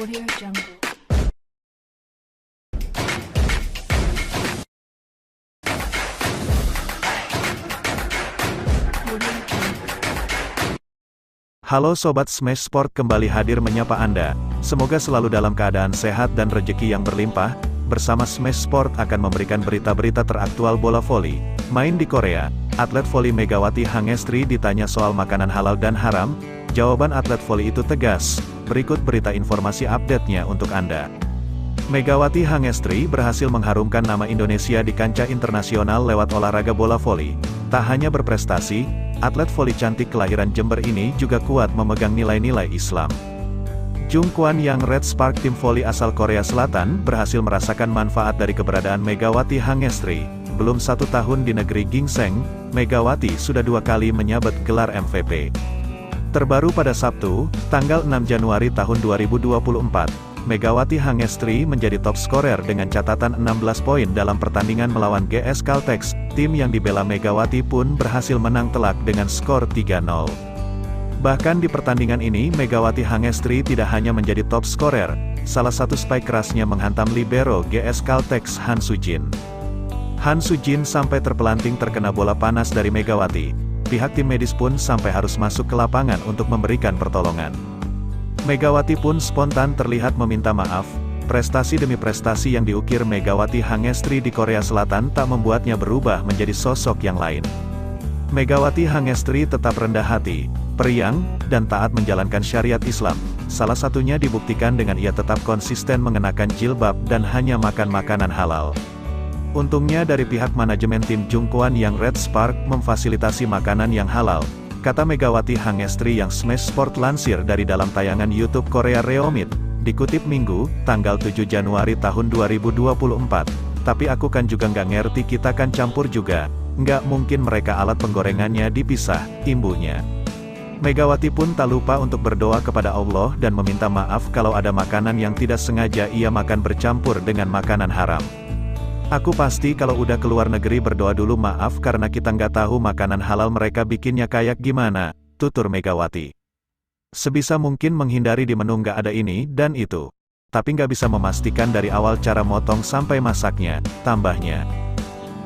Audio Jungle. Audio Jungle. Halo Sobat Smash Sport, kembali hadir menyapa Anda. Semoga selalu dalam keadaan sehat dan rezeki yang berlimpah. Bersama Smash Sport akan memberikan berita-berita teraktual bola voli. Main di Korea, atlet voli Megawati Hangestri ditanya soal makanan halal dan haram. Jawaban atlet voli itu tegas. Berikut berita informasi update-nya untuk Anda. Megawati Hangestri berhasil mengharumkan nama Indonesia di kancah internasional lewat olahraga bola voli. Tak hanya berprestasi, atlet voli cantik kelahiran Jember ini juga kuat memegang nilai-nilai Islam. Jung Kwan Yang Red Spark tim voli asal Korea Selatan berhasil merasakan manfaat dari keberadaan Megawati Hangestri. Belum 1 tahun di negeri gingseng, Megawati sudah 2 kali menyabet gelar MVP. Terbaru pada Sabtu, tanggal 6 Januari tahun 2024, Megawati Hangestri menjadi top skorer dengan catatan 16 poin dalam pertandingan melawan GS Caltex. Tim yang dibela Megawati pun berhasil menang telak dengan skor 3-0. Bahkan di pertandingan ini Megawati Hangestri tidak hanya menjadi top skorer, salah satu spike kerasnya menghantam libero GS Caltex Han Sujin. Han Sujin sampai terpelanting terkena bola panas dari Megawati. Pihak tim medis pun sampai harus masuk ke lapangan untuk memberikan pertolongan. Megawati pun spontan terlihat meminta maaf. Prestasi demi prestasi yang diukir Megawati Hangestri di Korea Selatan tak membuatnya berubah menjadi sosok yang lain. Megawati Hangestri tetap rendah hati, periang, dan taat menjalankan syariat Islam. Salah satunya dibuktikan dengan ia tetap konsisten mengenakan jilbab dan hanya makan makanan halal. Untungnya dari pihak manajemen tim Jung Kwan Yang Red Spark memfasilitasi makanan yang halal, kata Megawati Hangestri yang Smash Sport lansir dari dalam tayangan YouTube Korea Reomit, dikutip Minggu, tanggal 7 Januari tahun 2024. Tapi aku kan juga nggak ngerti, kita kan campur juga, nggak mungkin mereka alat penggorengannya dipisah, imbuhnya. Megawati pun tak lupa untuk berdoa kepada Allah dan meminta maaf kalau ada makanan yang tidak sengaja ia makan bercampur dengan makanan haram. Aku pasti kalau udah keluar negeri berdoa dulu maaf karena kita nggak tahu makanan halal mereka bikinnya kayak gimana, tutur Megawati. Sebisa mungkin menghindari di menu nggak ada ini dan itu. Tapi nggak bisa memastikan dari awal cara motong sampai masaknya, tambahnya.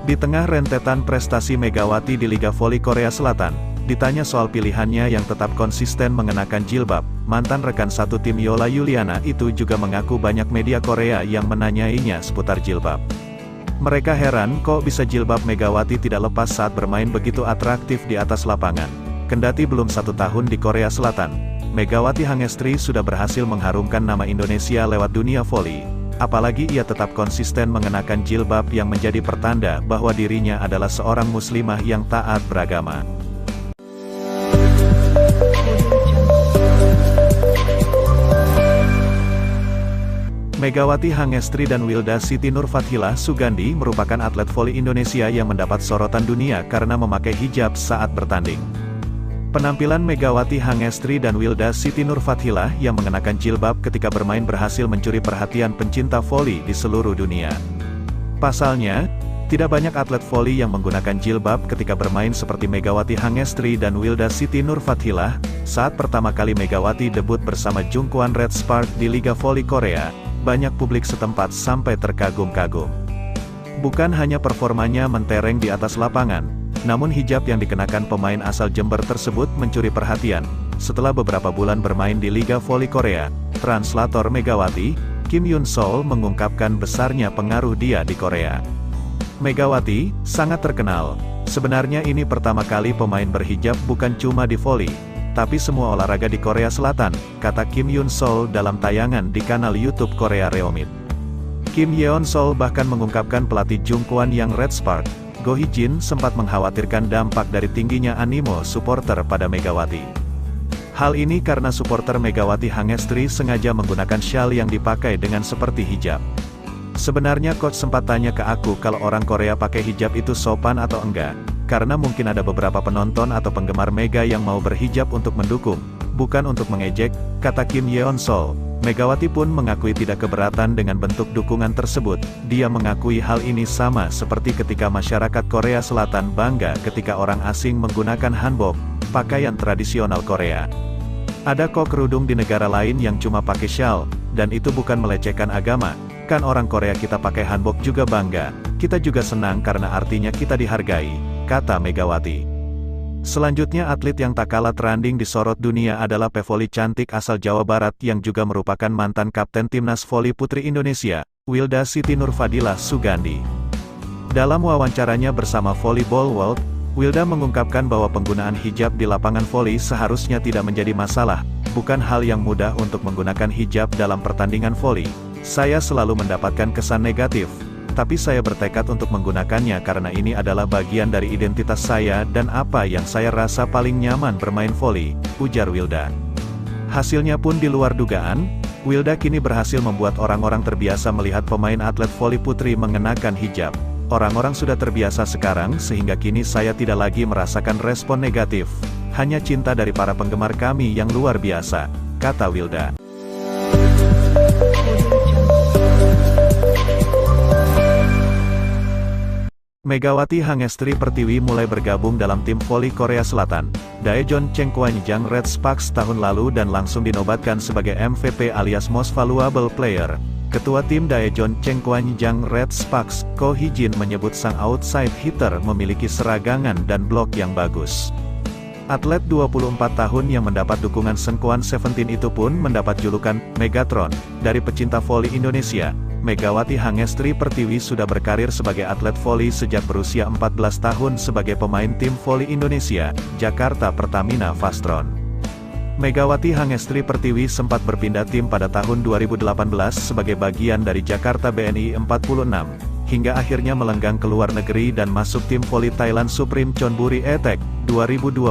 Di tengah rentetan prestasi Megawati di Liga Voli Korea Selatan, ditanya soal pilihannya yang tetap konsisten mengenakan jilbab, mantan rekan satu tim Yola Yuliana itu juga mengaku banyak media Korea yang menanyainya seputar jilbab. Mereka heran kok bisa jilbab Megawati tidak lepas saat bermain begitu atraktif di atas lapangan. Kendati belum 1 tahun di Korea Selatan, Megawati Hangestri sudah berhasil mengharumkan nama Indonesia lewat dunia voli. Apalagi ia tetap konsisten mengenakan jilbab yang menjadi pertanda bahwa dirinya adalah seorang muslimah yang taat beragama. Megawati Hangestri dan Wilda Siti Nurfathilah Sugandi merupakan atlet voli Indonesia yang mendapat sorotan dunia karena memakai hijab saat bertanding. Penampilan Megawati Hangestri dan Wilda Siti Nurfathilah yang mengenakan jilbab ketika bermain berhasil mencuri perhatian pencinta voli di seluruh dunia. Pasalnya, tidak banyak atlet voli yang menggunakan jilbab ketika bermain seperti Megawati Hangestri dan Wilda Siti Nurfathilah. Saat pertama kali Megawati debut bersama Jung Kwan Red Spark di Liga Voli Korea, banyak publik setempat sampai terkagum-kagum. Bukan hanya performanya mentereng di atas lapangan, namun hijab yang dikenakan pemain asal Jember tersebut mencuri perhatian. Setelah beberapa bulan bermain di Liga Voli Korea, translator Megawati, Kim Yun Sol mengungkapkan besarnya pengaruh dia di Korea. Megawati sangat terkenal. Sebenarnya ini pertama kali pemain berhijab bukan cuma di voli, tapi semua olahraga di Korea Selatan, kata Kim Yun Sol dalam tayangan di kanal YouTube Korea Reomit. Kim Yeon Sol bahkan mengungkapkan pelatih Jung Kwan Yang Red Spark, Go Hee Jin sempat mengkhawatirkan dampak dari tingginya animo supporter pada Megawati. Hal ini karena supporter Megawati Hangestri sengaja menggunakan syal yang dipakai dengan seperti hijab. Sebenarnya coach sempat tanya ke aku kalau orang Korea pakai hijab itu sopan atau enggak, karena mungkin ada beberapa penonton atau penggemar Mega yang mau berhijab untuk mendukung, bukan untuk mengejek, kata Kim Yeon Sol. Megawati pun mengakui tidak keberatan dengan bentuk dukungan tersebut. Dia mengakui hal ini sama seperti ketika masyarakat Korea Selatan bangga ketika orang asing menggunakan hanbok, pakaian tradisional Korea. Ada kok kerudung di negara lain yang cuma pakai syal, dan itu bukan melecehkan agama, kan orang Korea kita pakai hanbok juga bangga, kita juga senang karena artinya kita dihargai, kata Megawati. Selanjutnya atlet yang tak kalah trending disorot dunia adalah pevoli cantik asal Jawa Barat yang juga merupakan mantan kapten timnas voli putri Indonesia, Wilda Siti Nurfadilah Sugandi. Dalam wawancaranya bersama Volleyball World, Wilda mengungkapkan bahwa penggunaan hijab di lapangan voli seharusnya tidak menjadi masalah, bukan hal yang mudah untuk menggunakan hijab dalam pertandingan voli. Saya selalu mendapatkan kesan negatif, tapi saya bertekad untuk menggunakannya karena ini adalah bagian dari identitas saya dan apa yang saya rasa paling nyaman bermain voli, ujar Wilda. Hasilnya pun di luar dugaan, Wilda kini berhasil membuat orang-orang terbiasa melihat pemain atlet voli putri mengenakan hijab. Orang-orang sudah terbiasa sekarang sehingga kini saya tidak lagi merasakan respon negatif. Hanya cinta dari para penggemar kami yang luar biasa, kata Wilda. Megawati Hangestri Pertiwi mulai bergabung dalam tim voli Korea Selatan, Daejeon Chengkwanjang Red Sparks tahun lalu dan langsung dinobatkan sebagai MVP alias Most Valuable Player. Ketua tim Daejeon Chengkwanjang Red Sparks, Ko Hee-jin menyebut sang outside hitter memiliki seragangan dan blok yang bagus. Atlet 24 tahun yang mendapat dukungan Sengkuan Seventeen itu pun mendapat julukan Megatron dari pecinta voli Indonesia. Megawati Hangestri Pertiwi sudah berkarir sebagai atlet voli sejak berusia 14 tahun sebagai pemain tim voli Indonesia, Jakarta Pertamina Vastron. Megawati Hangestri Pertiwi sempat berpindah tim pada tahun 2018 sebagai bagian dari Jakarta BNI 46, hingga akhirnya melenggang ke luar negeri dan masuk tim voli Thailand Supreme Chonburi Etek 2020,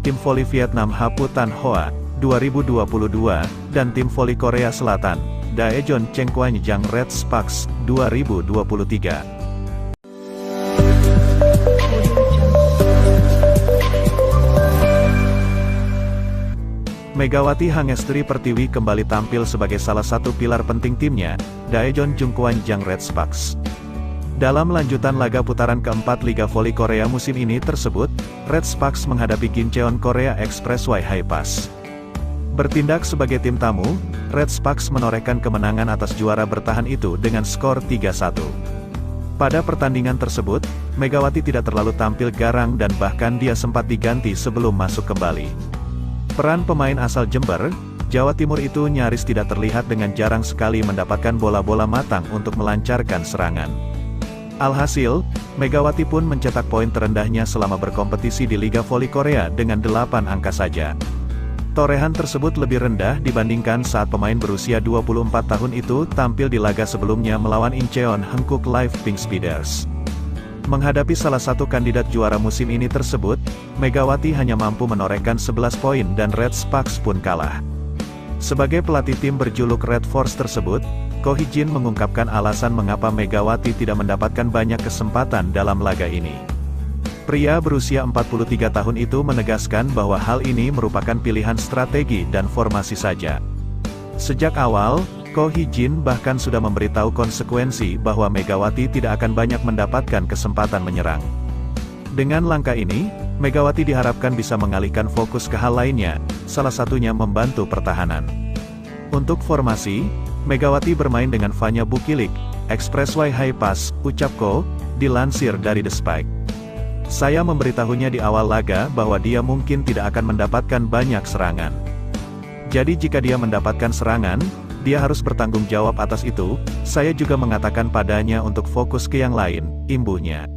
tim voli Vietnam Haputan Hoa 2022, dan tim voli Korea Selatan, Daejeon Chengkwanjang Red Sparks 2023. Megawati Hangestri Pertiwi kembali tampil sebagai salah satu pilar penting timnya, Daejeon Chengkwanjang Red Sparks. Dalam lanjutan laga putaran keempat Liga Voli Korea musim ini tersebut, Red Sparks menghadapi Gincheon Korea Expressway High Pass. Bertindak sebagai tim tamu, Red Sparks menorehkan kemenangan atas juara bertahan itu dengan skor 3-1. Pada pertandingan tersebut, Megawati tidak terlalu tampil garang dan bahkan dia sempat diganti sebelum masuk kembali. Peran pemain asal Jember, Jawa Timur itu nyaris tidak terlihat dengan jarang sekali mendapatkan bola-bola matang untuk melancarkan serangan. Alhasil, Megawati pun mencetak poin terendahnya selama berkompetisi di Liga Voli Korea dengan 8 angka saja. Torehan tersebut lebih rendah dibandingkan saat pemain berusia 24 tahun itu tampil di laga sebelumnya melawan Incheon Hankook Live Pink Speeders. Menghadapi salah satu kandidat juara musim ini tersebut, Megawati hanya mampu menorehkan 11 poin dan Red Sparks pun kalah. Sebagai pelatih tim berjuluk Red Force tersebut, Ko Hee-jin mengungkapkan alasan mengapa Megawati tidak mendapatkan banyak kesempatan dalam laga ini. Pria berusia 43 tahun itu menegaskan bahwa hal ini merupakan pilihan strategi dan formasi saja. Sejak awal, Ko Hee-jin bahkan sudah memberitahu konsekuensi bahwa Megawati tidak akan banyak mendapatkan kesempatan menyerang. Dengan langkah ini, Megawati diharapkan bisa mengalihkan fokus ke hal lainnya, salah satunya membantu pertahanan. Untuk formasi, Megawati bermain dengan Vanya Bukilik, Expressway High Pass, ucap Ko, dilansir dari The Spike. Saya memberitahunya di awal laga bahwa dia mungkin tidak akan mendapatkan banyak serangan. Jadi jika dia mendapatkan serangan, dia harus bertanggung jawab atas itu. Saya juga mengatakan padanya untuk fokus ke yang lain, imbuhnya.